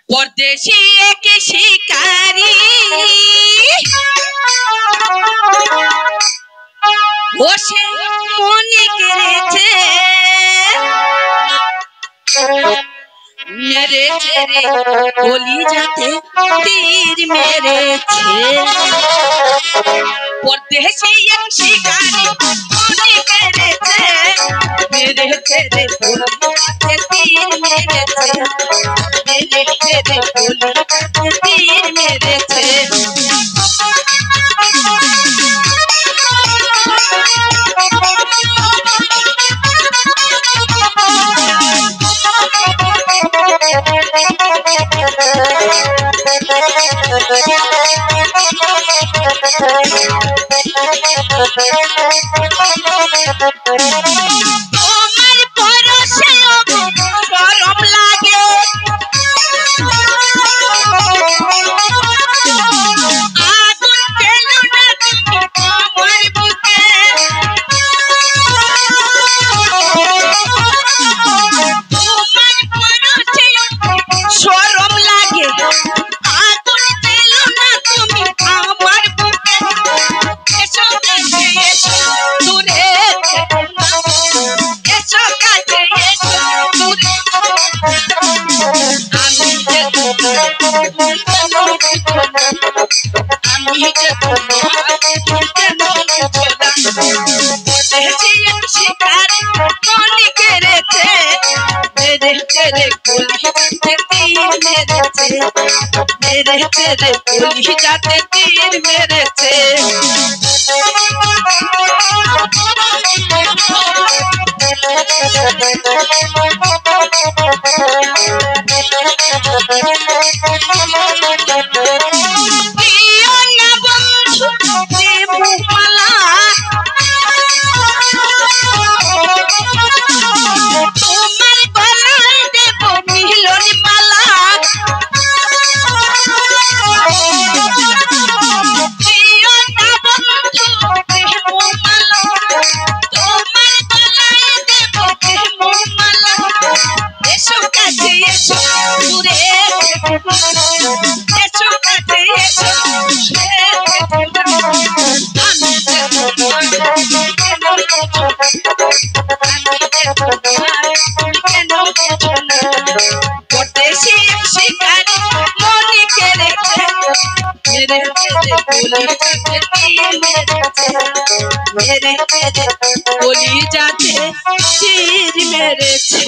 परदेसी एक शिकारी বসে মনে কেড়েছে মেরেছে রে কলিজাতে তীর মেরেছে परदेसी एक शिकारी मने केड़ेছে मेरेছে रे कलिजाते तीर मेरेছে मेरेছে रे कलिजाते तीर मेरेছে তোমার পরশে গরম লাগে আগুন পেল না তুমি আমার বুকে তোমার পরশে গরম লাগে আগুন পেল না তুমি আমার বুকে এসো কাছে এসো দূরে এসো কাছে এসো দূরে আমি যে তোমার কেন परदेसी एक शिकारी मने केड़ेছে मेरेছে रे कलिजाते तीर मेरेছে मेरेছে रे कलिजाते तीर मेरेছে दियो ना बंधु देबू माला তোমার গলায় দেব মিলন মালা দিও না বন্ধু দেব মালা তোমার গলায় দেব মালা এসো কাছে এসো দূরে এসো কাছে এসো परदेसी एक शिकारी मने केड़ेছে मेरेছে रे कलिजाते तीर मेरेছে मेरेছে रे कलिजाते तीर मेरेছে